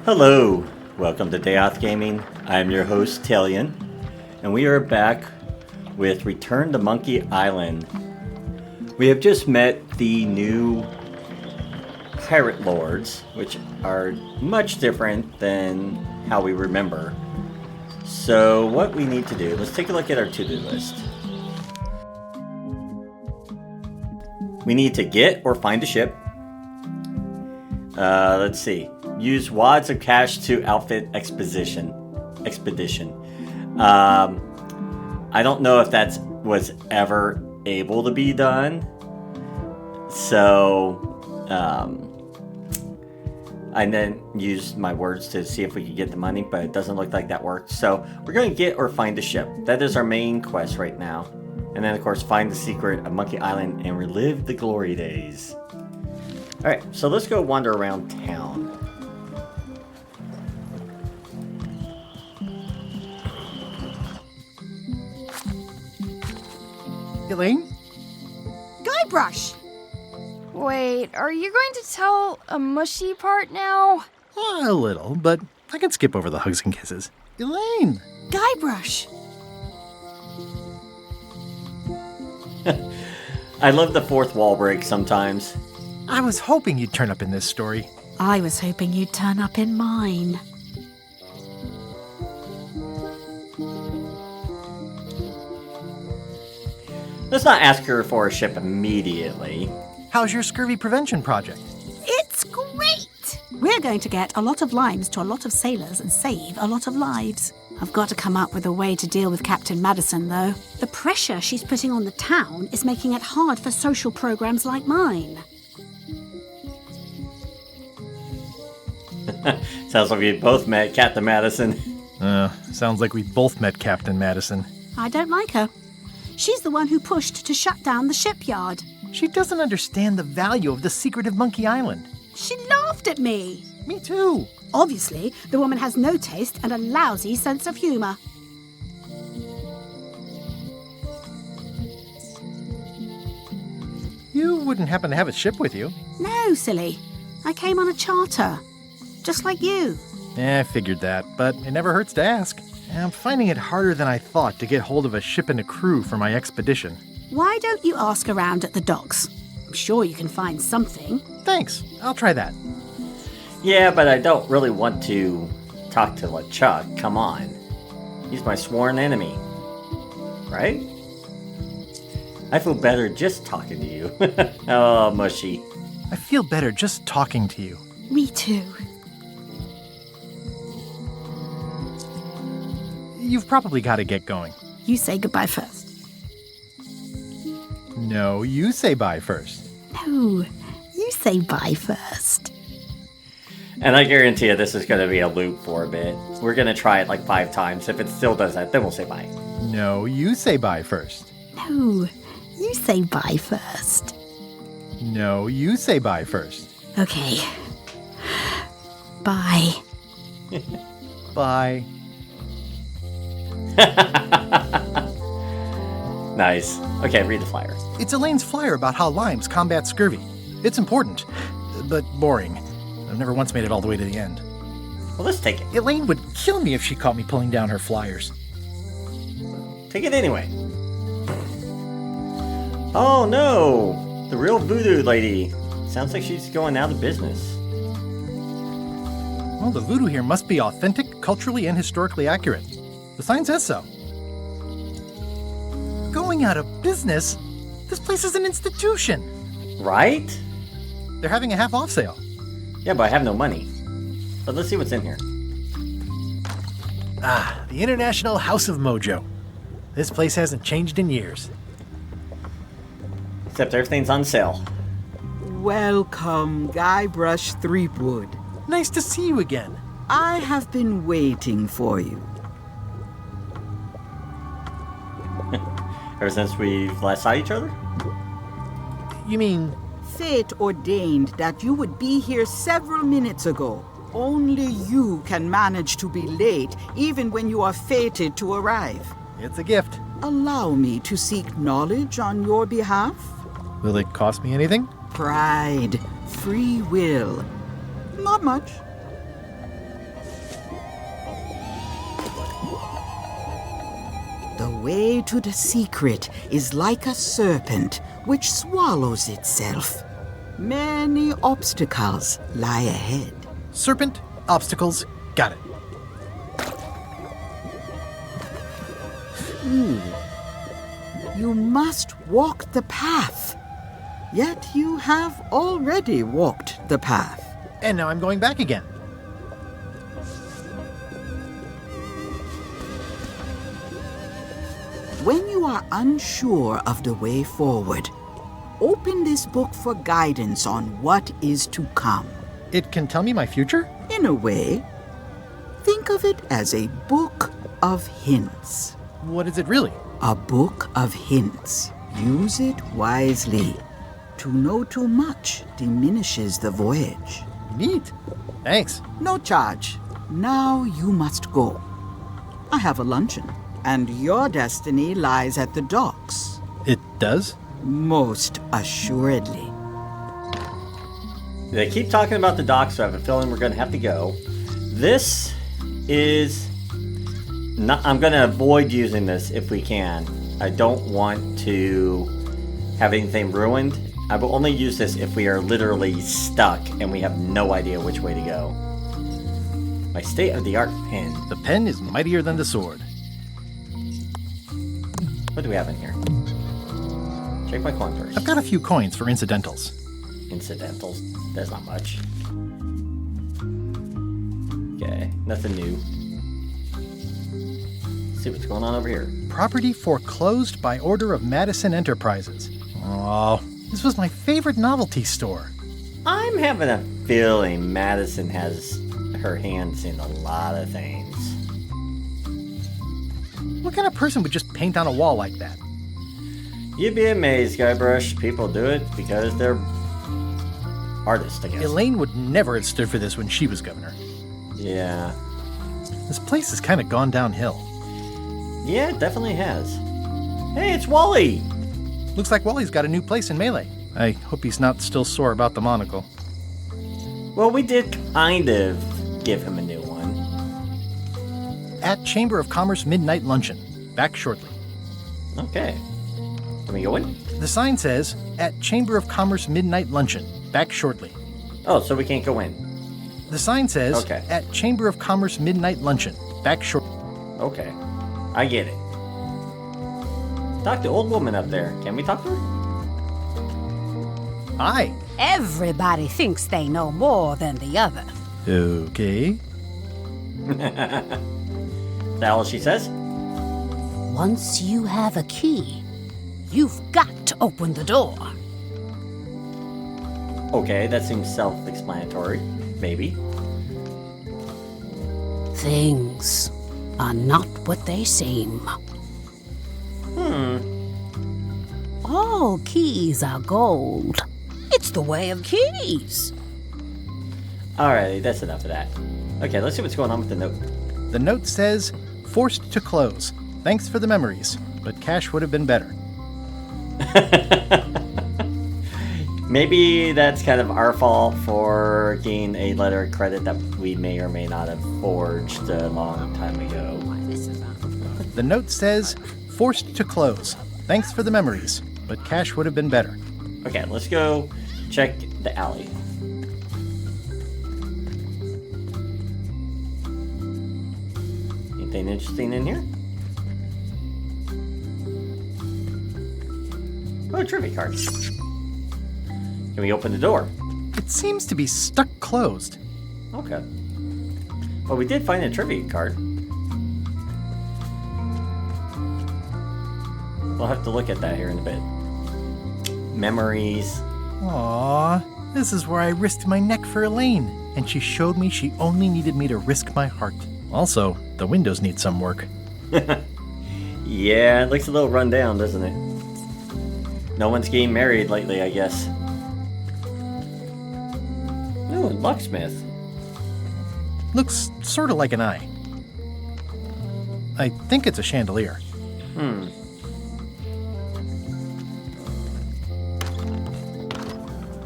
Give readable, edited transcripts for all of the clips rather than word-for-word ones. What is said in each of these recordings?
Hello, welcome to Dayoth Gaming. I am your host, Talion, and we are back with Return to Monkey Island. We have just met the new pirate lords, which are much different than how we remember. So what we need to do, let's take a look at our to-do list. We need to get or find a ship. Let's see. Use wads of cash to outfit expedition. I don't know if that was ever able to be done. So, I then used my words to see if we could get the money, but it doesn't look like that worked. So, we're going to get or find a ship. That is our main quest right now. And then, of course, find the secret of Monkey Island and relive the glory days. Alright, so let's go wander around town. Elaine? Guybrush! Wait, are you going to tell a mushy part now? A little, but I can skip over the hugs and kisses. Elaine! Guybrush! I love the fourth wall break sometimes. I was hoping you'd turn up in this story. I was hoping you'd turn up in mine. Let's not ask her for a ship immediately. How's your scurvy prevention project? It's great! We're going to get a lot of limes to a lot of sailors and save a lot of lives. I've got to come up with a way to deal with Captain Madison, though. The pressure she's putting on the town is making it hard for social programs like mine. Sounds like we both met Captain Madison. Sounds like we both met Captain Madison. I don't like her. She's the one who pushed to shut down the shipyard. She doesn't understand the value of the secret of Monkey Island. She laughed at me. Me too. Obviously, the woman has no taste and a lousy sense of humor. You wouldn't happen to have a ship with you. No, silly. I came on a charter. Just like you. I figured that, but it never hurts to ask. I'm finding it harder than I thought to get hold of a ship and a crew for my expedition. Why don't you ask around at the docks? I'm sure you can find something. Thanks. I'll try that. Yeah, but I don't really want to talk to LeChuck. Come on. He's my sworn enemy. Right? I feel better just talking to you. Oh, mushy. I feel better just talking to you. Me too. You've probably got to get going. You say goodbye first. No, you say bye first. No, you say bye first. And I guarantee you this is going to be a loop for a bit. We're going to try it like 5 times. If it still does that, then we'll say bye. No, you say bye first. No, you say bye first. No, you say bye first. Okay. Bye. Bye. Nice. Okay, read the flyer. It's Elaine's flyer about how limes combat scurvy. It's important, but boring. I've never once made it all the way to the end. Well, let's take it. Elaine would kill me if she caught me pulling down her flyers. Take it anyway. Oh no! The real voodoo lady. Sounds like she's going out of business. Well, the voodoo here must be authentic, culturally, and historically accurate. The sign says so. Going out of business? This place is an institution. Right? They're having a half-off sale. Yeah, but I have no money. But let's see what's in here. The International House of Mojo. This place hasn't changed in years. Except everything's on sale. Welcome, Guybrush Threepwood. Nice to see you again. I have been waiting for you. Ever since we last saw each other? You mean... Fate ordained that you would be here several minutes ago. Only you can manage to be late, even when you are fated to arrive. It's a gift. Allow me to seek knowledge on your behalf. Will it cost me anything? Pride, free will. Not much. The way to the secret is like a serpent which swallows itself. Many obstacles lie ahead. Serpent, obstacles, got it. You must walk the path. Yet you have already walked the path. And now I'm going back again. When you are unsure of the way forward, open this book for guidance on what is to come. It can tell me my future? In a way, think of it as a book of hints. What is it really? A book of hints. Use it wisely. To know too much diminishes the voyage. Neat. Thanks. No charge. Now you must go. I have a luncheon, and your destiny lies at the docks. It does? Most assuredly. They keep talking about the docks, so I have a feeling we're going to have to go. This is... I'm going to avoid using this if we can. I don't want to have anything ruined. I will only use this if we are literally stuck and we have no idea which way to go. My state-of-the-art pen. The pen is mightier than the sword. What do we have in here? Check my coin first. I've got a few coins for incidentals. Incidentals. That's not much. Okay, nothing new. Let's see what's going on over here. Property foreclosed by order of Madison Enterprises. Oh, this was my favorite novelty store. I'm having a feeling Madison has her hands in a lot of things. What kind of person would just paint on a wall like that? You'd be amazed, Guybrush. People do it because they're artists, I guess. Elaine would never have stood for this when she was governor. Yeah. This place has kind of gone downhill. Yeah, it definitely has. Hey, it's Wally! Looks like Wally's got a new place in Melee. I hope he's not still sore about the monocle. Well, we did kind of give him a new one. At Chamber of Commerce Midnight Luncheon. Back shortly. Okay. Can we go in? The sign says, at Chamber of Commerce Midnight Luncheon. Back shortly. Oh, so we can't go in. The sign says, Okay. at Chamber of Commerce Midnight Luncheon. Back shortly. Okay. I get it. Talk to the old woman up there. Can we talk to her? Hi. Everybody thinks they know more than the other. Okay. Is that all she says? Once you have a key, you've got to open the door. Okay, that seems self-explanatory. Maybe. Things are not what they seem. All keys are gold. It's the way of keys. Alrighty, that's enough of that. Okay, let's see what's going on with the note. The note says, forced to close. Thanks for the memories, but cash would have been better. Maybe that's kind of our fault for getting a letter of credit that we may or may not have forged a long time ago. The note says, forced to close. Thanks for the memories, but cash would have been better. Okay, let's go check the alley. Anything interesting in here? Oh, a trivia card. Can we open the door? It seems to be stuck closed. Okay. Well, we did find a trivia card. We'll have to look at that here in a bit. Memories. Aww, this is where I risked my neck for Elaine, and she showed me she only needed me to risk my heart. Also, the windows need some work. Yeah, it looks a little run down, doesn't it? No one's getting married lately, I guess. Ooh, locksmith. Looks sort of like an eye. I think it's a chandelier.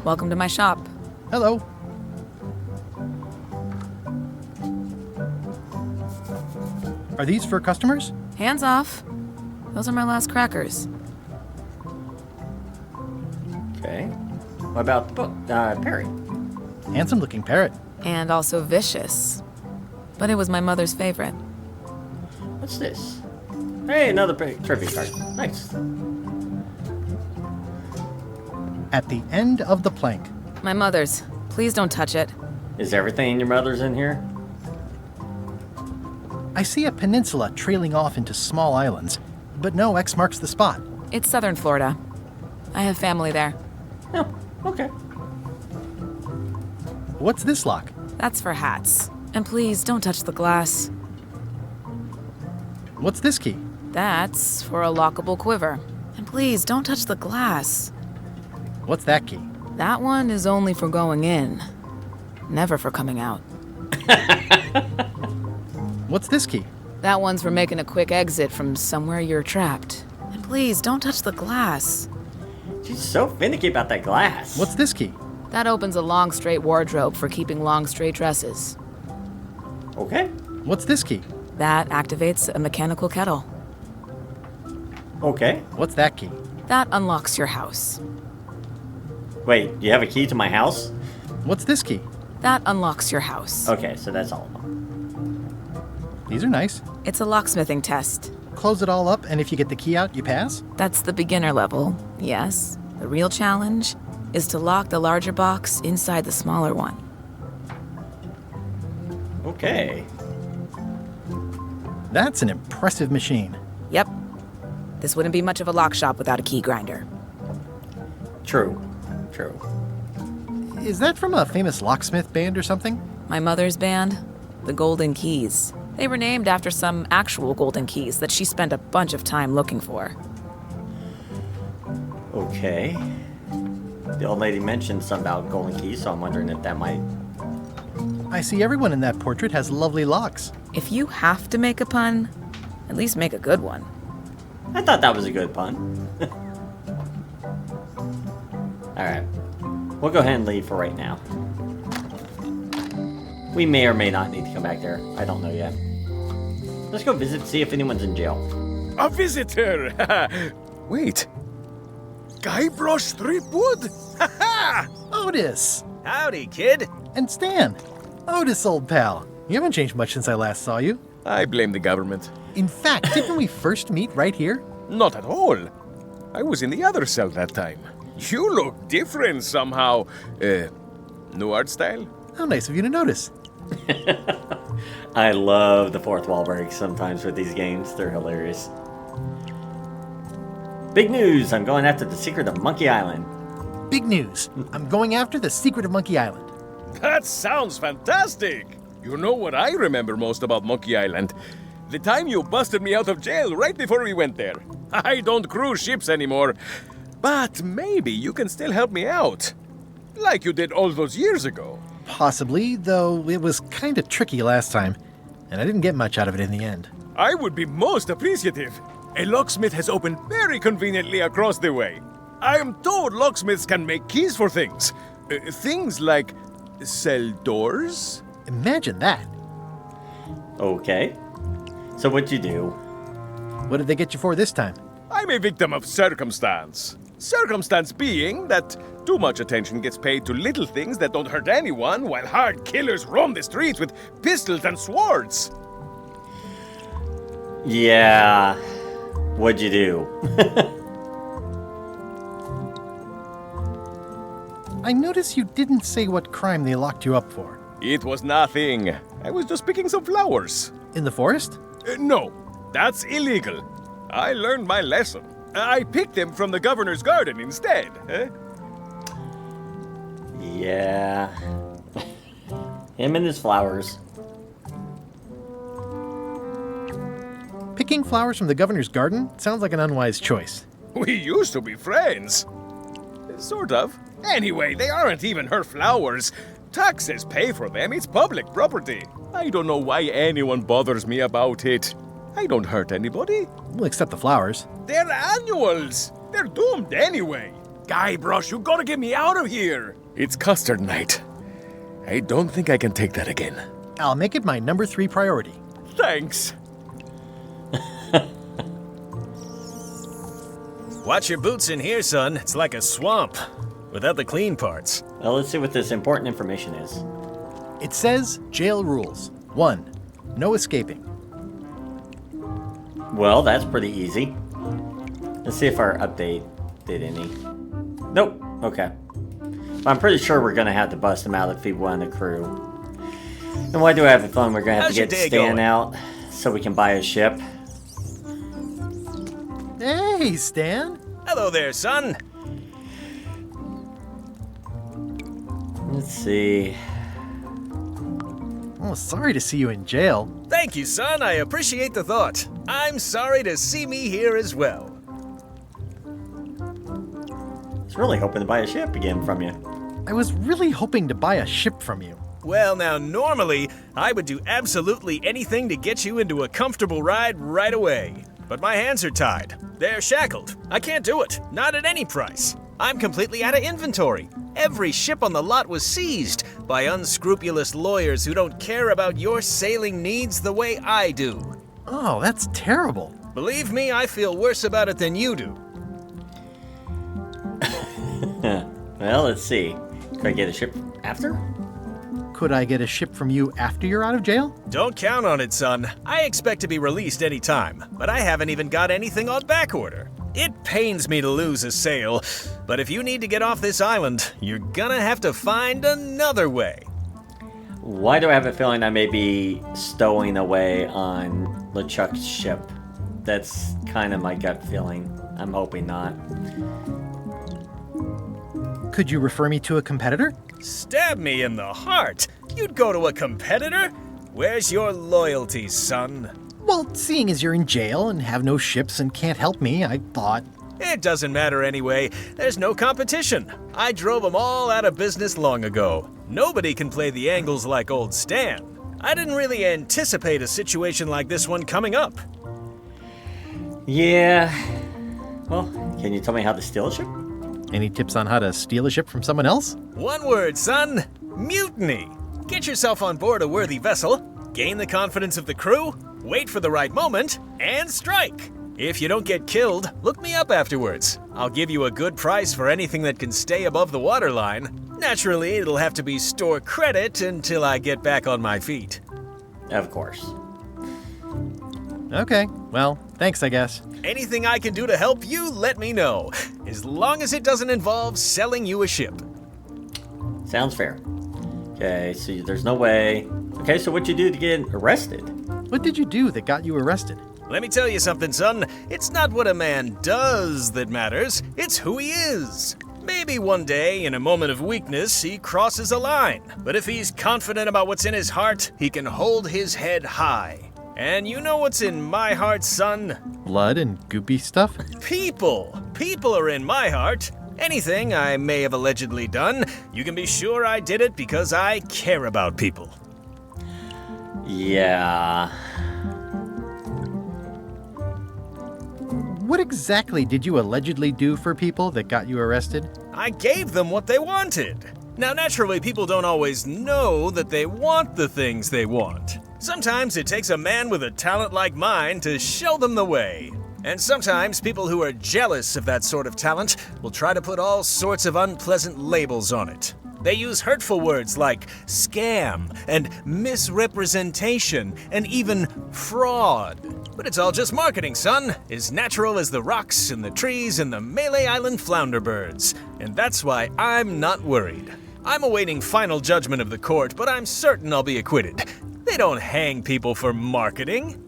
Welcome to my shop. Hello. Are these for customers? Hands off. Those are my last crackers. Okay. What about the book? Perry. Handsome looking parrot. And also vicious. But it was my mother's favorite. What's this? Hey, another trophy card. Nice. At the end of the plank. My mother's. Please don't touch it. Is everything in your mother's in here? I see a peninsula trailing off into small islands, but no X marks the spot. It's southern Florida. I have family there. Oh, okay. What's this lock? That's for hats. And please don't touch the glass. What's this key? That's for a lockable quiver. And please don't touch the glass. What's that key? That one is only for going in, never for coming out. What's this key? That one's for making a quick exit from somewhere you're trapped. And please don't touch the glass. She's so finicky about that glass. What's this key? That opens a long straight wardrobe for keeping long straight dresses. Okay. What's this key? That activates a mechanical kettle. Okay. What's that key? That unlocks your house. Wait, you have a key to my house? What's this key? That unlocks your house. Okay, so that's all of them. These are nice. It's a locksmithing test. Close it all up, and if you get the key out, you pass? That's the beginner level, yes. The real challenge is to lock the larger box inside the smaller one. Okay. That's an impressive machine. Yep. This wouldn't be much of a lock shop without a key grinder. True. True. Is that from a famous locksmith band or something? My mother's band, the Golden Keys. They were named after some actual golden keys that she spent a bunch of time looking for. Okay. The old lady mentioned something about golden keys, so I'm wondering if that might... I see everyone in that portrait has lovely locks. If you have to make a pun, at least make a good one. I thought that was a good pun. Alright. We'll go ahead and leave for right now. We may or may not need to come back there. I don't know yet. Let's go visit, see if anyone's in jail. A visitor! Wait. Guybrush Threepwood? Ha Otis! Howdy, kid. And Stan! Otis, old pal. You haven't changed much since I last saw you. I blame the government. In fact, didn't we first meet right here? Not at all. I was in the other cell that time. You look different somehow. New art style? How nice of you to notice. I love the fourth wall breaks sometimes with these games. They're hilarious. Big news! I'm going after the secret of Monkey Island. Big news. I'm going after the secret of Monkey Island. That sounds fantastic! You know what I remember most about Monkey Island? The time you busted me out of jail right before we went there. I don't cruise ships anymore. But maybe you can still help me out. Like you did all those years ago. Possibly, though it was kind of tricky last time, and I didn't get much out of it in the end. I would be most appreciative. A locksmith has opened very conveniently across the way. I am told locksmiths can make keys for things. Things like cell doors. Imagine that. Okay. So what'd you do? What did they get you for this time? I'm a victim of circumstance. Circumstance being that too much attention gets paid to little things that don't hurt anyone, while hard killers roam the streets with pistols and swords. Yeah. What'd you do? I notice you didn't say what crime they locked you up for. It was nothing. I was just picking some flowers. In the forest? No, that's illegal. I learned my lesson. I picked them from the governor's garden instead. Yeah. Him and his flowers. Picking flowers from the governor's garden sounds like an unwise choice. We used to be friends. Sort of. Anyway, they aren't even her flowers. Taxes pay for them. It's public property. I don't know why anyone bothers me about it. I don't hurt anybody. We'll accept the flowers. They're annuals. They're doomed anyway. Guybrush, you gotta get me out of here. It's custard night. I don't think I can take that again. I'll make it my number 3 priority. Thanks. Watch your boots in here, son. It's like a swamp, without the clean parts. Well, let's see what this important information is. It says jail rules. 1. No escaping. Well, that's pretty easy. Let's see if our update did any. Nope. Okay. But I'm pretty sure we're going to have to bust him out if he won the crew. And why do I have a feeling we're going to have How's to your get day Stan going? out so we can buy a ship? Hey, Stan. Hello there, son. Let's see. Oh, sorry to see you in jail. Thank you, son. I appreciate the thought. I'm sorry to see me here as well. I was really hoping to buy a ship again from you. I was really hoping to buy a ship from you. Well, now, normally, I would do absolutely anything to get you into a comfortable ride right away. But my hands are tied. They're shackled. I can't do it. Not at any price. I'm completely out of inventory. Every ship on the lot was seized by unscrupulous lawyers who don't care about your sailing needs the way I do. Oh, that's terrible. Believe me, I feel worse about it than you do. Well, let's see. Could I get a ship after? Could I get a ship from you after you're out of jail? Don't count on it, son. I expect to be released any time, but I haven't even got anything on back order. It pains me to lose a sail, but if you need to get off this island, you're gonna have to find another way. Why do I have a feeling I may be stowing away on LeChuck's ship? That's kind of my gut feeling. I'm hoping not. Could you refer me to a competitor? Stab me in the heart. You'd go to a competitor? Where's your loyalty, son? Well, seeing as you're in jail and have no ships and can't help me, I thought... It doesn't matter anyway. There's no competition. I drove them all out of business long ago. Nobody can play the angles like old Stan. I didn't really anticipate a situation like this one coming up. Yeah. Well, can you tell me how to steal a ship? Any tips on how to steal a ship from someone else? One word, son. Mutiny. Get yourself on board a worthy vessel, gain the confidence of the crew, wait for the right moment, and strike. If you don't get killed, look me up afterwards. I'll give you a good price for anything that can stay above the waterline. Naturally, it'll have to be store credit until I get back on my feet. Of course. Okay, well, thanks, I guess. Anything I can do to help you, let me know. As long as it doesn't involve selling you a ship. Sounds fair. Okay, so there's no way. Okay, so what'd you do to get arrested? What did you do that got you arrested? Let me tell you something, son. It's not what a man does that matters. It's who he is. Maybe one day, in a moment of weakness, he crosses a line. But if he's confident about what's in his heart, he can hold his head high. And you know what's in my heart, son? Blood and goopy stuff? People. People are in my heart. Anything I may have allegedly done, you can be sure I did it because I care about people. Yeah. What exactly did you allegedly do for people that got you arrested? I gave them what they wanted. Now, naturally, people don't always know that they want the things they want. Sometimes it takes a man with a talent like mine to show them the way. And sometimes people who are jealous of that sort of talent will try to put all sorts of unpleasant labels on it. They use hurtful words like scam and misrepresentation and even fraud. But it's all just marketing, son. As natural as the rocks and the trees and the Malay Island flounder birds. And that's why I'm not worried. I'm awaiting final judgment of the court, but I'm certain I'll be acquitted. They don't hang people for marketing.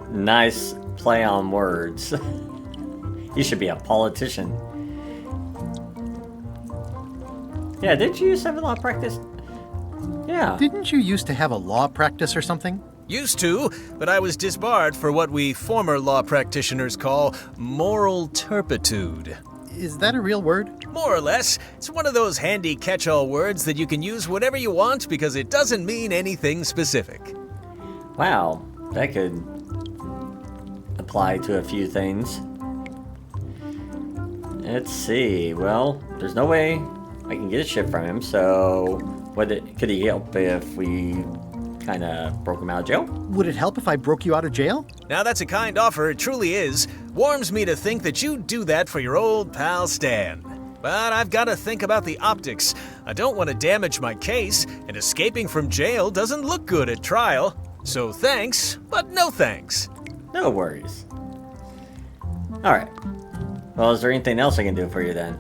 Nice play on words. You should be a politician. Yeah, didn't you used to have a law practice? Yeah. Didn't you used to have a law practice or something? Used to, but I was disbarred for what we former law practitioners call moral turpitude. Is that a real word? More or less. It's one of those handy catch-all words that you can use whatever you want because it doesn't mean anything specific. Wow, that could apply to a few things. Let's see. Well, there's no way I can get a ship from him, so could he help if we kind of broke him out of jail? Would it help if I broke you out of jail? Now that's a kind offer, it truly is. Warms me to think that you do that for your old pal Stan. But I've got to think about the optics. I don't want to damage my case, and escaping from jail doesn't look good at trial. So thanks, but no thanks. No worries. Alright. Well, is there anything else I can do for you then?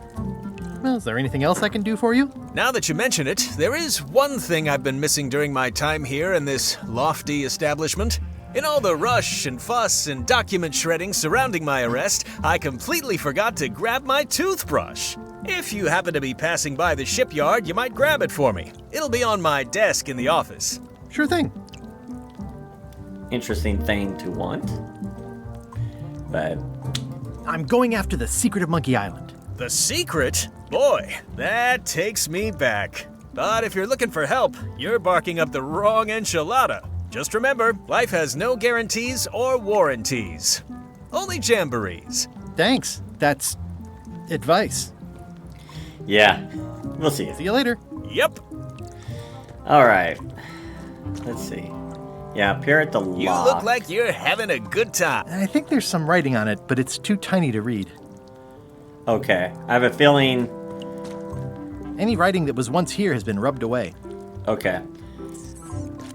Well, is there anything else I can do for you? Now that you mention it, there is one thing I've been missing during my time here in this lofty establishment. In all the rush and fuss and document shredding surrounding my arrest, I completely forgot to grab my toothbrush. If you happen to be passing by the shipyard, you might grab it for me. It'll be on my desk in the office. Sure thing. Interesting thing to want. But I'm going after the secret of Monkey Island. The secret? Boy, that takes me back. But if you're looking for help, you're barking up the wrong enchilada. Just remember, life has no guarantees or warranties. Only jamborees. Thanks. That's advice. yeah, we'll see. See you later. Yep. Alright. Let's see. Yeah, appear at the lock. You look like you're having a good time. I think there's some writing on it, but it's too tiny to read. Okay, I have a feeling... Any writing that was once here has been rubbed away. Okay.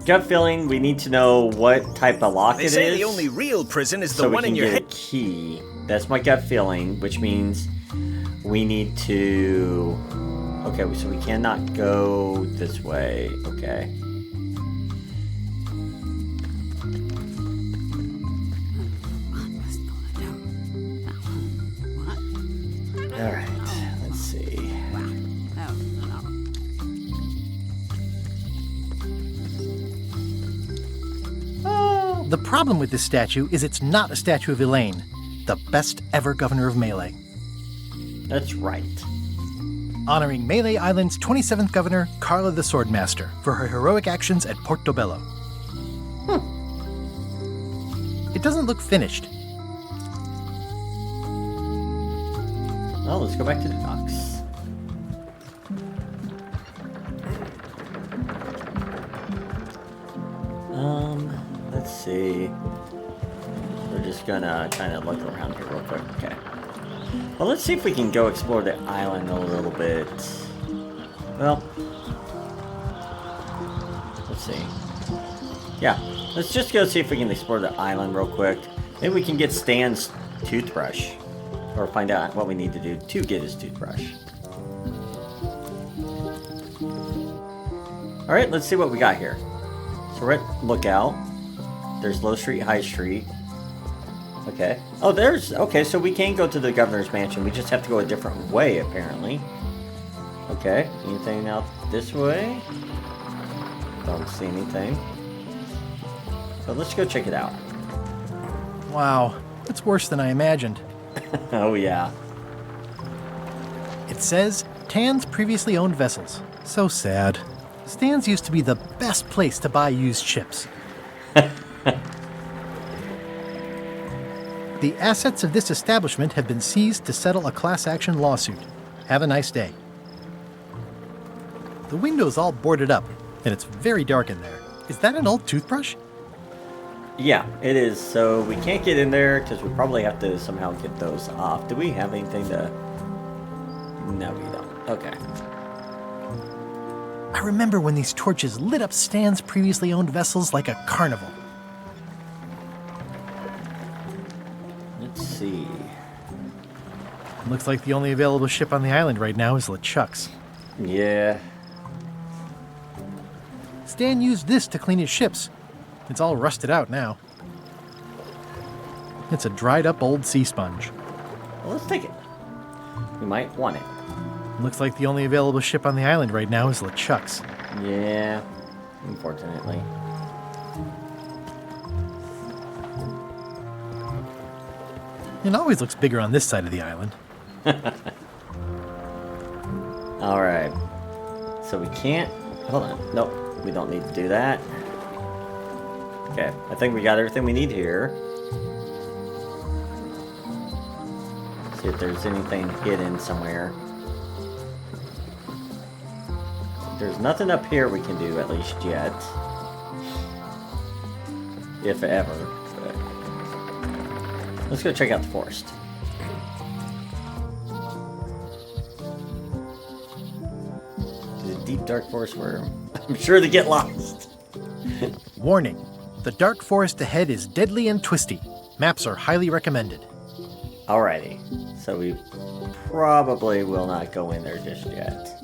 Gut feeling, we need to know what type of lock They it is. say the only real prison is the so we one can in your get head. a key. That's my gut feeling, which means we need to... Okay, so we cannot go this way. Okay. Alright, let's see. The problem with this statue is it's not a statue of Elaine, the best ever governor of Melee. That's right. Honoring Melee Island's 27th governor, Carla the Swordmaster, for her heroic actions at Portobello. It doesn't look finished. Well, let's go back to the docks. Let's see. We're just gonna kind of look around here real quick. Okay. Well, let's see if we can go explore the island a little bit. Well, let's see. Yeah, let's just go see if we can explore the island real quick. Maybe we can get Stan's toothbrush. Or find out what we need to do to get his toothbrush. Alright, let's see what we got here. So we're at Lookout. There's Low Street, High Street. Okay. Oh, there's... Okay, so we can go to the governor's mansion. We just have to go a different way, apparently. Okay. Anything out this way? Don't see anything. So let's go check it out. Wow, it's worse than I imagined. Oh, yeah. It says, Tan's previously owned vessels. So sad. Stan's used to be the best place to buy used ships. The assets of this establishment have been seized to settle a class action lawsuit. Have a nice day. The window's all boarded up, and it's very dark in there. Is that an old toothbrush? Yeah, it is. So we can't get in there because we probably have to somehow get those off. Do we have anything to... No, we don't. Okay. I remember when these torches lit up Stan's previously owned vessels like a carnival. Let's see. Looks like the only available ship on the island right now is LeChuck's. Yeah. Stan used this to clean his ships. It's all rusted out now. It's a dried up old sea sponge. Well, let's take it. We might want it. Looks like the only available ship on the island right now is LeChuck's. Yeah. Unfortunately. It always looks bigger on this side of the island. Alright. So we can't... Hold on. Nope. We don't need to do that. Okay. I think we got everything we need here. See if there's anything hidden somewhere. There's nothing up here we can do, at least yet. If ever. But... Let's go check out the forest. The deep dark forest where I'm sure they get lost. Warning. The dark forest ahead is deadly and twisty. Maps are highly recommended. Alrighty. So we probably will not go in there just yet.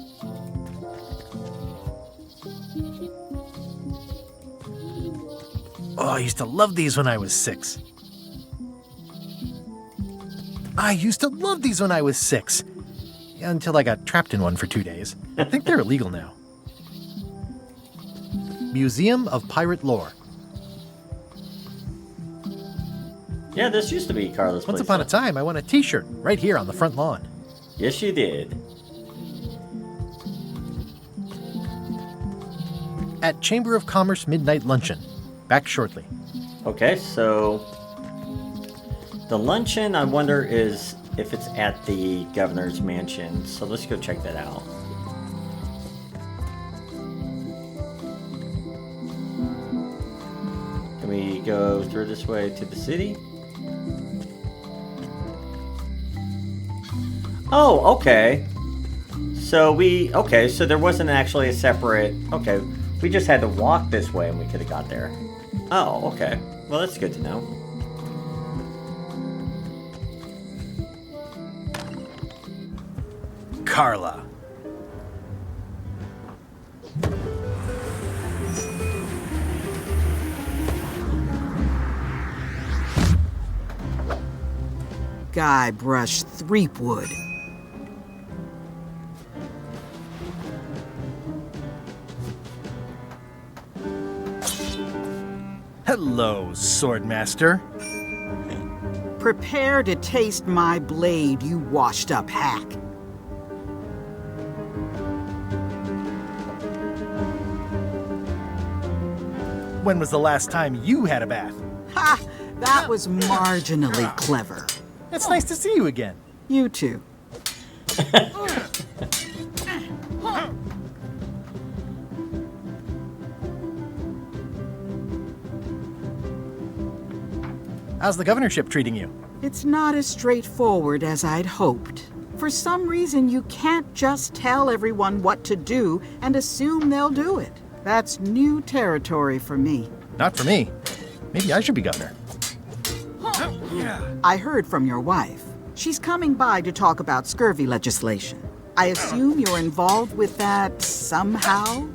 Oh, I used to love these when I was 6. I used to love these when I was 6. Until I got trapped in one for 2 days. I think they're illegal now. Museum of Pirate Lore. Yeah, this used to be Carla's place. Once upon a time, I won a t-shirt right here on the front lawn. Yes, you did. At Chamber of Commerce Midnight Luncheon. Back shortly. Okay, so the luncheon, I wonder is if it's at the governor's mansion. So let's go check that out. Can we go through this way to the city? Oh, okay. So so there wasn't actually a separate, okay, we just had to walk this way and we could have got there. Oh, okay. Well, that's good to know. Carla. Guybrush Threepwood. Hello, Swordmaster. Prepare to taste my blade, you washed-up hack. When was the last time you had a bath? Ha! That was marginally clever. It's nice to see you again. You too. How's the governorship treating you? It's not as straightforward as I'd hoped. For some reason, you can't just tell everyone what to do and assume they'll do it. That's new territory for me. Not for me. Maybe I should be governor. I heard from your wife. She's coming by to talk about scurvy legislation. I assume you're involved with that somehow?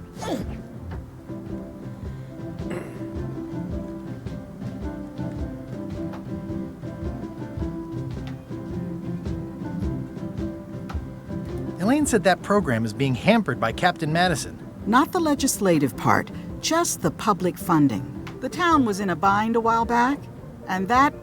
Elaine said that program is being hampered by Captain Madison. Not the legislative part, just the public funding. The town was in a bind a while back, and that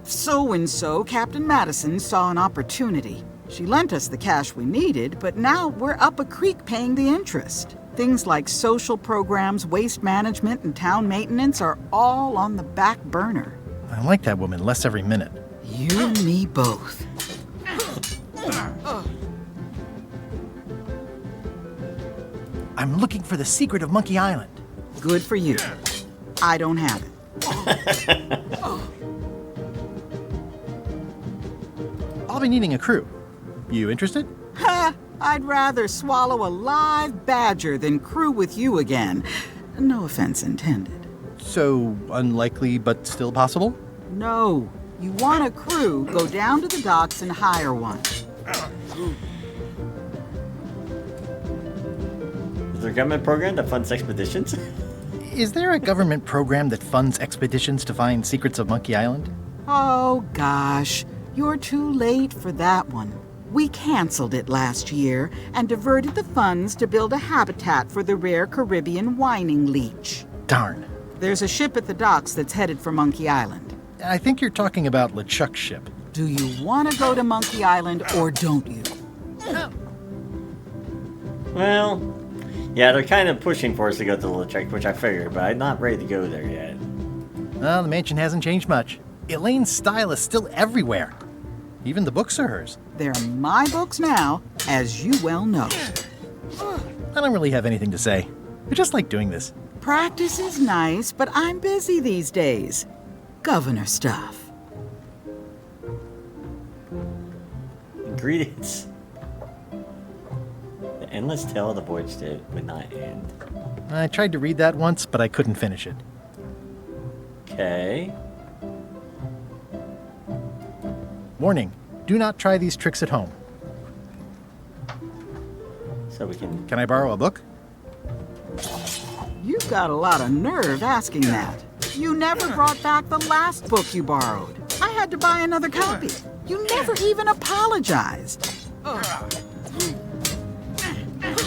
so-and-so, Captain Madison, saw an opportunity. She lent us the cash we needed, but now we're up a creek paying the interest. Things like social programs, waste management, and town maintenance are all on the back burner. I like that woman less every minute. You and me both. I'm looking for the secret of Monkey Island. Good for you. I don't have it. I'll be needing a crew. You interested? Ha! I'd rather swallow a live badger than crew with you again. No offense intended. So, unlikely but still possible? No. You want a crew, go down to the docks and hire one. Is there a government program that funds expeditions? Is there a government program that funds expeditions to find secrets of Monkey Island? Oh, gosh. You're too late for that one. We canceled it last year and diverted the funds to build a habitat for the rare Caribbean whining leech. Darn. There's a ship at the docks that's headed for Monkey Island. I think you're talking about LeChuck's ship. Do you want to go to Monkey Island or don't you? Well, yeah, they're kind of pushing for us to go to LeChuck, which I figured, but I'm not ready to go there yet. Well, the mansion hasn't changed much. Elaine's style is still everywhere. Even the books are hers. They're my books now, as you well know. I don't really have anything to say. I just like doing this. Practice is nice, but I'm busy these days. Governor stuff. Ingredients. The endless tale of the voyage that would not end. I tried to read that once, but I couldn't finish it. Okay. Warning, do not try these tricks at home. So we can... Can I borrow a book? You've got a lot of nerve asking that. You never brought back the last book you borrowed. I had to buy another copy. You never even apologized.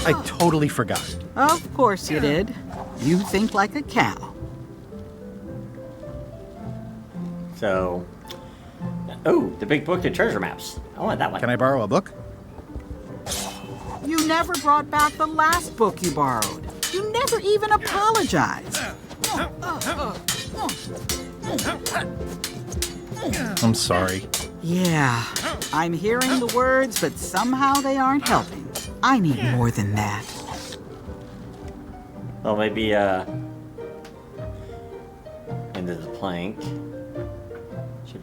I totally forgot. Of course you did. You think like a cow. So... Oh, the big book of treasure maps. I want that one. Can I borrow a book? You never brought back the last book you borrowed. You never even apologized. I'm sorry. Yeah, I'm hearing the words, but somehow they aren't helping. I need more than that. Well, maybe, into the plank.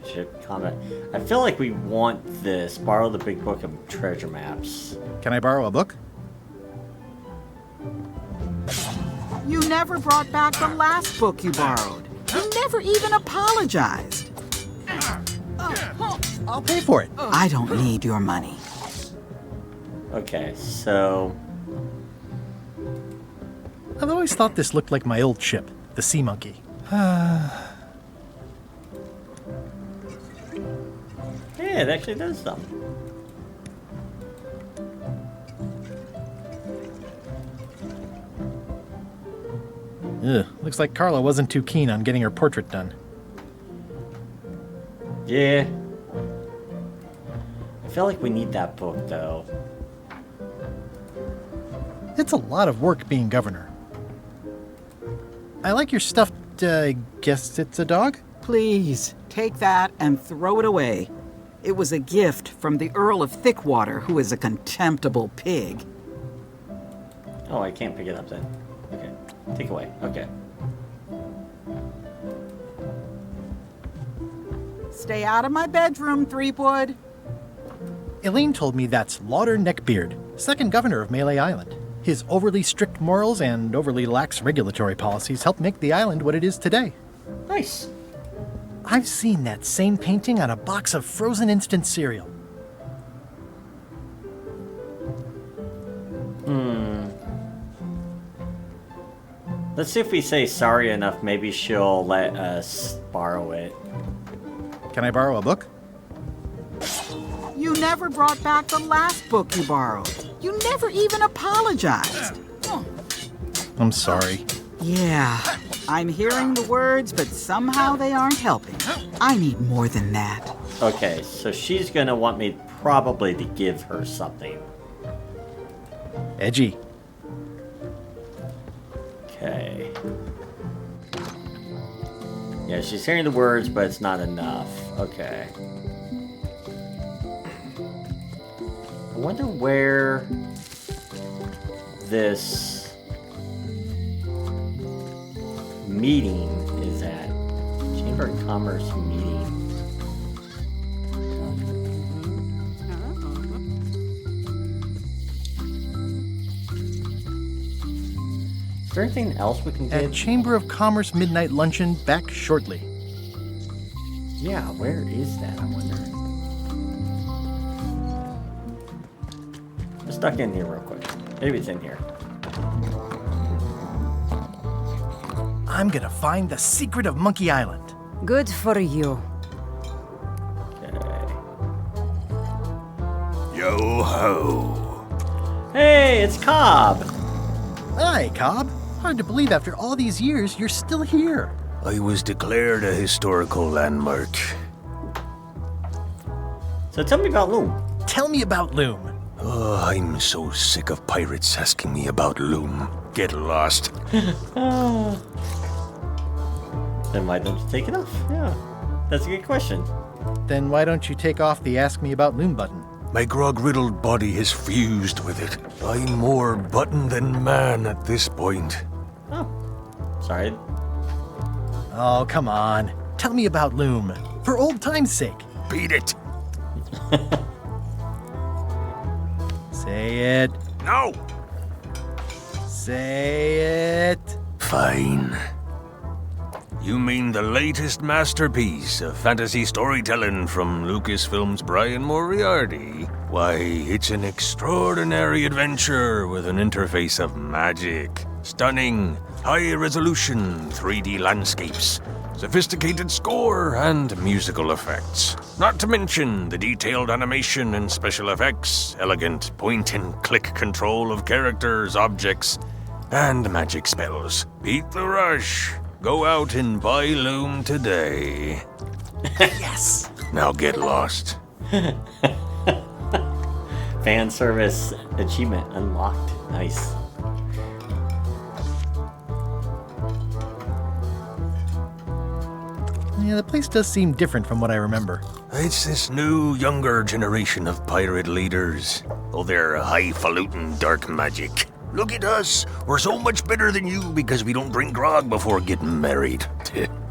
Ship, combat. I feel like we want this. Borrow the big book of treasure maps. Can I borrow a book? You never brought back the last book you borrowed. You never even apologized. I'll pay for it. I don't need your money. Okay, so... I've always thought this looked like my old ship, the Sea Monkey. Yeah, it actually does something. Ugh, looks like Carla wasn't too keen on getting her portrait done. Yeah. I feel like we need that book, though. It's a lot of work being governor. I like your stuffed, guess it's a dog? Please, take that and throw it away. It was a gift from the Earl of Thickwater, who is a contemptible pig. Oh, I can't pick it up then. Okay. Take away. Okay. Stay out of my bedroom, Threepwood. Elaine told me that's Lauder Neckbeard, second governor of Melee Island. His overly strict morals and overly lax regulatory policies helped make the island what it is today. Nice. I've seen that same painting on a box of frozen instant cereal. Let's see if we say sorry enough, maybe she'll let us borrow it. Can I borrow a book? You never brought back the last book you borrowed. You never even apologized. I'm sorry. Yeah, I'm hearing the words, but somehow they aren't helping. I need more than that. Okay, so she's gonna want me probably to give her something. Edgy. Okay. Yeah, she's hearing the words, but it's not enough. Okay. I wonder where this meeting is at. Chamber of Commerce meeting. Is there anything else we can At get? Chamber of Commerce Midnight Luncheon, back shortly. Yeah, where is that, I wonder? I'm stuck in here real quick. Maybe it's in here. I'm gonna find the secret of Monkey Island. Good for you. Okay. Yo ho. Hey, it's Cobb! Hi, Cobb. Hard to believe after all these years you're still here. I was declared a historical landmark. So tell me about Loom. Tell me about Loom. Oh, I'm so sick of pirates asking me about Loom. Get lost. Then why don't you take it off? Yeah, that's a good question. Then why don't you take off the Ask Me About Loom button? My grog-riddled body has fused with it. I'm more button than man at this point. Oh, sorry. Oh, come on. Tell me about Loom. For old time's sake. Beat it. Say it. No! Say it. Fine. You mean the latest masterpiece of fantasy storytelling from Lucasfilm's Brian Moriarty? Why, it's an extraordinary adventure with an interface of magic, stunning, high-resolution 3D landscapes, sophisticated score, and musical effects. Not to mention the detailed animation and special effects, elegant point-and-click control of characters, objects, and magic spells. Beat the rush. Go out and buy Loom today. Yes! Now get lost. Fan service achievement unlocked. Nice. Yeah, the place does seem different from what I remember. It's this new, younger generation of pirate leaders. Oh, they're highfalutin dark magic. Look at us. We're so much better than you because we don't drink grog before getting married.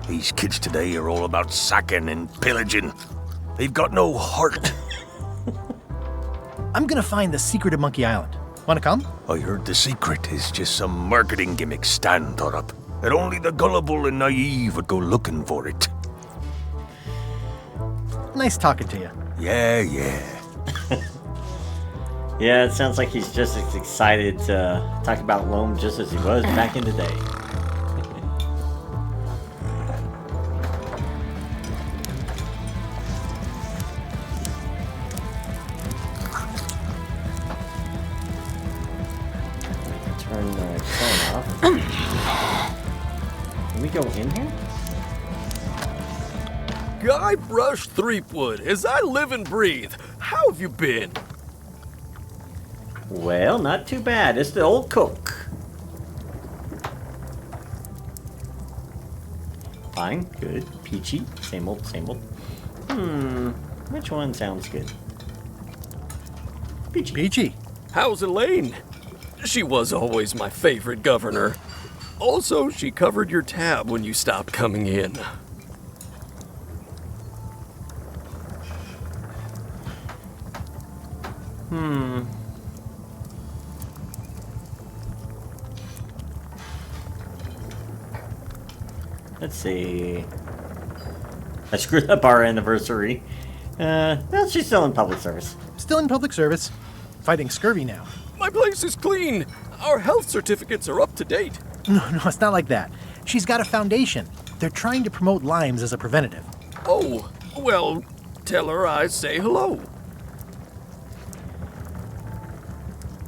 These kids today are all about sacking and pillaging. They've got no heart. I'm gonna find the secret of Monkey Island. Wanna come? I heard the secret is just some marketing gimmick Stan thought up. That only the gullible and naive would go looking for it. Nice talking to you. Yeah. Yeah, it sounds like he's just as excited to talk about Loam just as he was back in the day. Turn the phone off. Can we go in here? Guybrush Threepwood, as I live and breathe. How have you been? Well, not too bad. It's the old cook. Fine, good, peachy, same old, same old. Which one sounds good? Peachy. Peachy. How's Elaine? She was always my favorite governor. Also, she covered your tab when you stopped coming in. Let's see. I screwed up our anniversary. Well, she's still in public service. Still in public service. Fighting scurvy now. My place is clean. Our health certificates are up to date. No, it's not like that. She's got a foundation. They're trying to promote Lyme's as a preventative. Oh, well, tell her I say hello.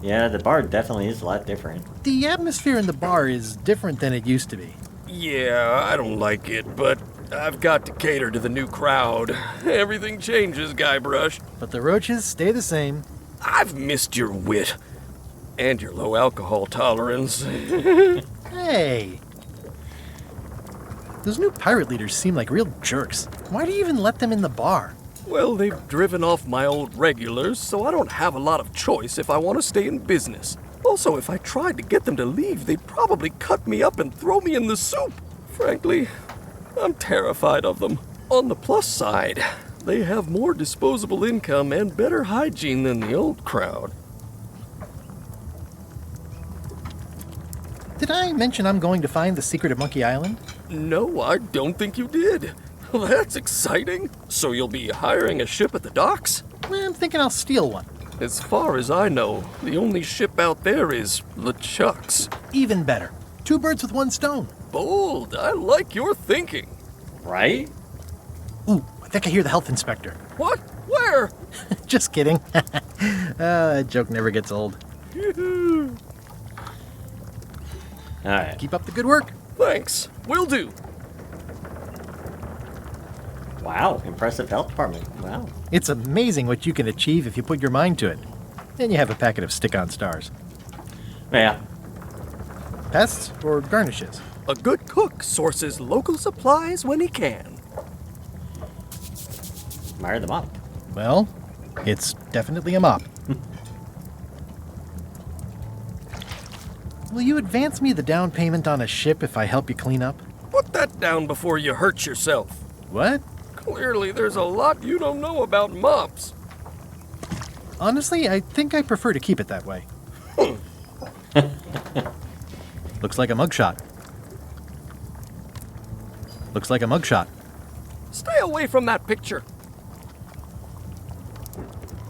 Yeah, the bar definitely is a lot different. The atmosphere in the bar is different than it used to be. Yeah, I don't like it, but I've got to cater to the new crowd. Everything changes, Guybrush. But the roaches stay the same. I've missed your wit. And your low alcohol tolerance. Hey! Those new pirate leaders seem like real jerks. Why do you even let them in the bar? Well, they've driven off my old regulars, so I don't have a lot of choice if I want to stay in business. Also, if I tried to get them to leave, they'd probably cut me up and throw me in the soup. Frankly, I'm terrified of them. On the plus side, they have more disposable income and better hygiene than the old crowd. Did I mention I'm going to find the secret of Monkey Island? No, I don't think you did. Well, that's exciting. So you'll be hiring a ship at the docks? I'm thinking I'll steal one. As far as I know, the only ship out there is LeChuck's. Even better. 2 birds with 1 stone. Bold. I like your thinking. Right? Ooh, I think I hear the health inspector. What? Where? Just kidding. That joke never gets old. Alright. Keep up the good work. Thanks. Will do. Wow, impressive health department. Wow. It's amazing what you can achieve if you put your mind to it. Then you have a packet of stick-on stars. Yeah. Pests or garnishes? A good cook sources local supplies when he can. Admire the mop. Well, it's definitely a mop. Will you advance me the down payment on a ship if I help you clean up? Put that down before you hurt yourself. What? Clearly, there's a lot you don't know about mops. Honestly, I think I prefer to keep it that way. Looks like a mugshot. Looks like a mugshot. Stay away from that picture.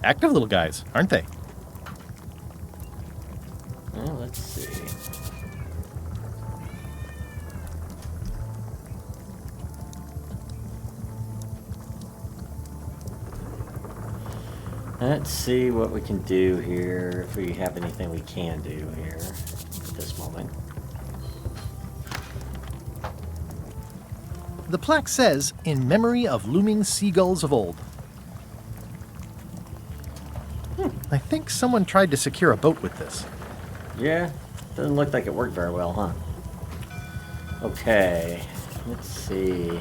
Active little guys, aren't they? Well, let's see. Let's see what we can do here, if we have anything we can do here at this moment. The plaque says, in memory of looming seagulls of old. I think someone tried to secure a boat with this. Yeah, doesn't look like it worked very well, huh? Okay, let's see.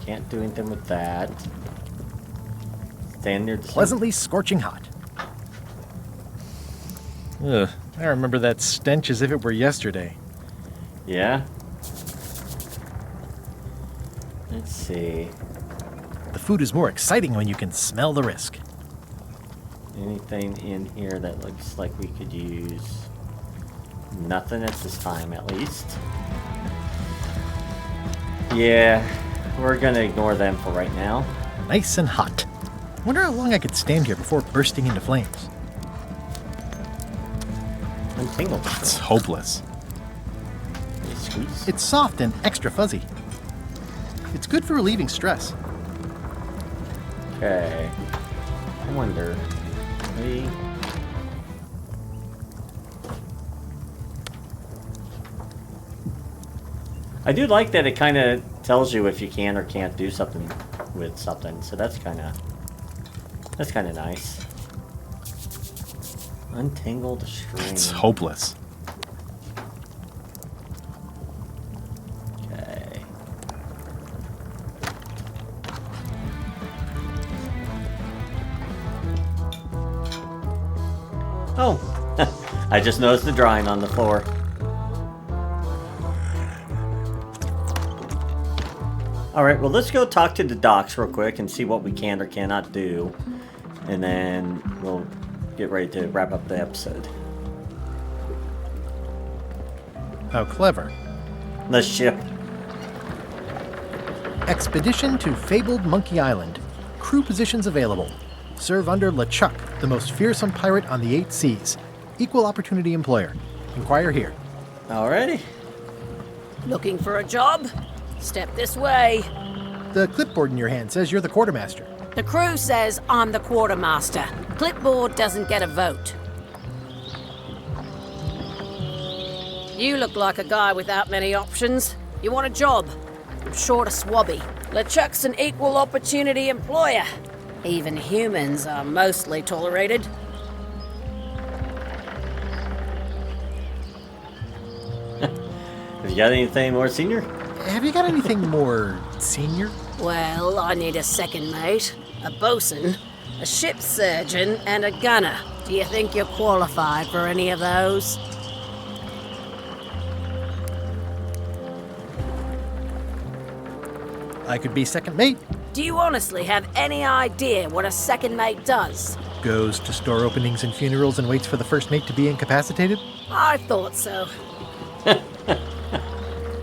Can't do anything with that. Stand near the Pleasantly scorching hot. Ugh, I remember that stench as if it were yesterday. Yeah? Let's see. The food is more exciting when you can smell the risk. Anything in here that looks like we could use? Nothing at this time, at least. Yeah, we're gonna ignore them for right now. Nice and hot. Wonder how long I could stand here before bursting into flames. Untangled. It's hopeless. Squeeze. It's soft and extra fuzzy. It's good for relieving stress. Okay. I wonder. I do like that it kind of tells you if you can or can't do something with something, so that's kind of nice. Untangled string. It's hopeless. Okay. Oh, I just noticed the drawing on the floor. Alright, well let's go talk to the docks real quick and see what we can or cannot do. And then we'll get ready to wrap up the episode. How clever. The ship. Expedition to fabled Monkey Island. Crew positions available. Serve under LeChuck, the most fearsome pirate on the 8 seas. Equal opportunity employer. Inquire here. Alrighty. Looking for a job? Step this way. The clipboard in your hand says you're the quartermaster. The crew says I'm the quartermaster. Clipboard doesn't get a vote. You look like a guy without many options. You want a job? I'm short a swabby. LeChuck's an equal opportunity employer. Even humans are mostly tolerated. Have you got anything more senior? Have you got anything more senior? Well, I need a second mate, a bosun, a ship surgeon, and a gunner. Do you think you're qualified for any of those? I could be second mate. Do you honestly have any idea what a second mate does? Goes to store openings and funerals and waits for the first mate to be incapacitated. I thought so.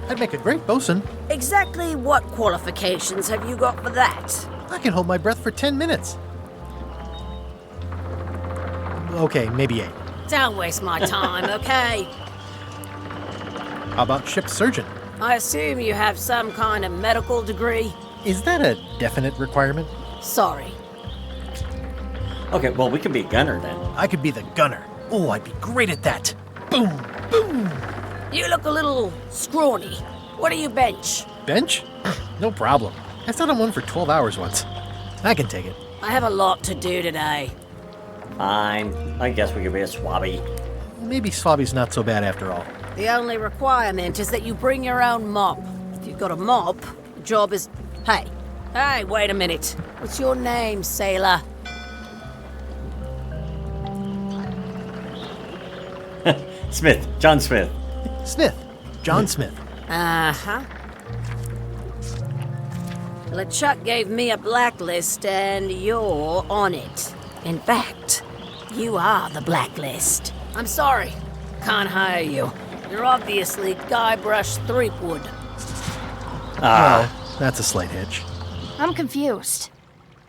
I'd make a great bosun. Exactly what qualifications have you got for that? I can hold my breath for 10 minutes. Okay, maybe 8. Don't waste my time, okay? How about ship surgeon? I assume you have some kind of medical degree? Is that a definite requirement? Sorry. Okay, well we could be a gunner then. I could be the gunner. Oh, I'd be great at that. Boom, boom. You look a little scrawny. What do you bench? Bench? No problem. I sat on one for 12 hours once. I can take it. I have a lot to do today. Fine. I guess we could be a swabby. Maybe Swabby's not so bad after all. The only requirement is that you bring your own mop. If you've got a mop, the job is... Hey, wait a minute. What's your name, sailor? Smith. John Smith. Smith. John Smith. Uh-huh. LeChuck gave me a blacklist, and you're on it. In fact, you are the blacklist. I'm sorry. Can't hire you. You're obviously Guybrush Threepwood. Well, that's a slight hitch. I'm confused.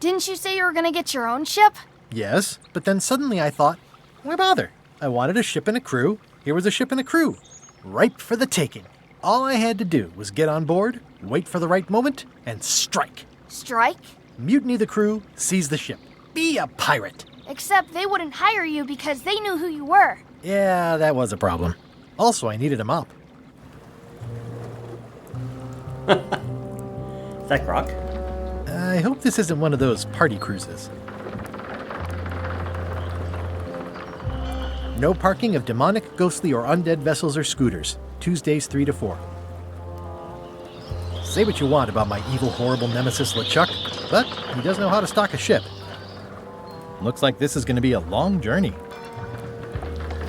Didn't you say you were gonna get your own ship? Yes, but then suddenly I thought, why bother? I wanted a ship and a crew. Here was a ship and a crew. Ripe for the taking. All I had to do was get on board, wait for the right moment, and strike. Strike? Mutiny the crew, seize the ship. Be a pirate. Except they wouldn't hire you because they knew who you were. Yeah, that was a problem. Also, I needed a mop. Is that Grok? I hope this isn't one of those party cruises. No parking of demonic, ghostly, or undead vessels or scooters. Tuesdays 3 to 4. Say what you want about my evil, horrible nemesis LeChuck, but he does know how to stock a ship. Looks like this is going to be a long journey.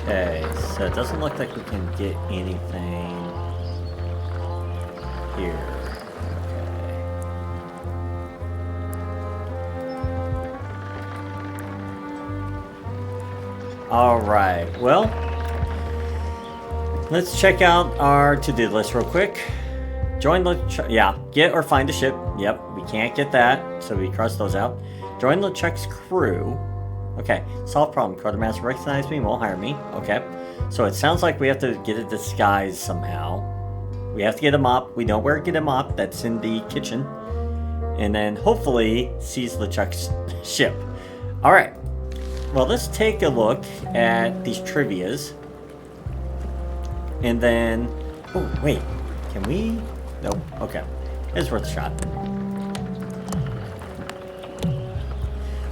Okay, so it doesn't look like we can get anything here. Alright, well, let's check out our to-do list real quick. Join LeChuck, yeah, get or find a ship. Yep, we can't get that, so we cross those out. Join LeChuck's crew. Okay, solve problem. Quartermaster recognized me, won't hire me. Okay, so it sounds like we have to get a disguise somehow. We have to get a mop. We know where to get a mop. That's in the kitchen. And then hopefully seize LeChuck's ship. Alright. Well, let's take a look at these trivias. And then... Oh, wait. Can we... Nope. Okay. It's worth a shot.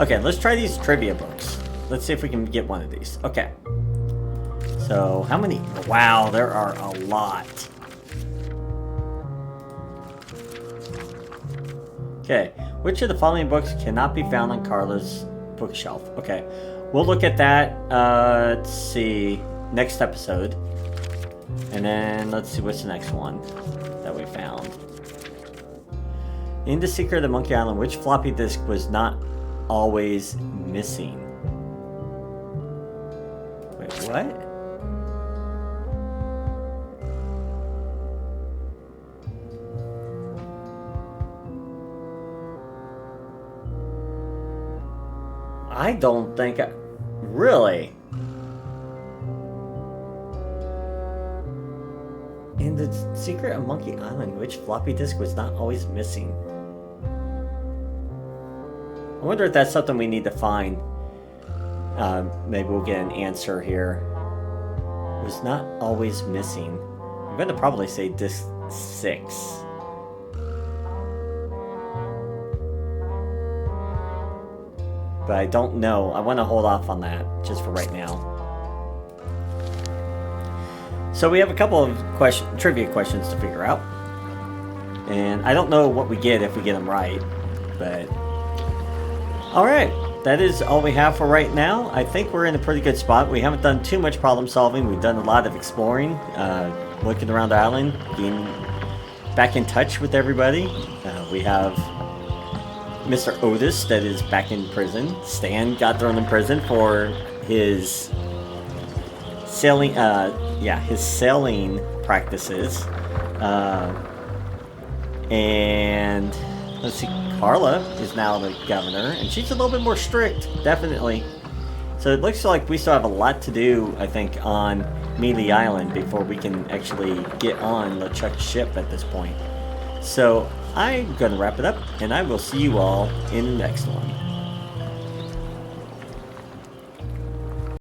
Okay, let's try these trivia books. Let's see if we can get one of these. Okay. So, how many? Wow, there are a lot. Okay. Which of the following books cannot be found on Carla's bookshelf? Okay. We'll look at that, let's see, next episode. And then, let's see, what's the next one that we found? In The Secret of Monkey Island, which floppy disk was not always missing? Wait, what? I don't think I... Really? In The Secret of Monkey Island, which floppy disk was not always missing? I wonder if that's something we need to find. Maybe we'll get an answer here. Was not always missing. I'm going to probably say disc 6. But I don't know. I want to hold off on that just for right now. So we have a couple of trivia questions to figure out. And I don't know what we get if we get them right. But... Alright. That is all we have for right now. I think we're in a pretty good spot. We haven't done too much problem solving. We've done a lot of exploring. Looking around the island. Being back in touch with everybody. We have... Mr. Otis that is back in prison. Stan got thrown in prison for his sailing, his sailing practices. And let's see, Carla is now the governor, and she's a little bit more strict, definitely. So it looks like we still have a lot to do, I think, on Mealy Island before we can actually get on LeChuck's ship at this point. So I'm going to wrap it up, and I will see you all in the next one.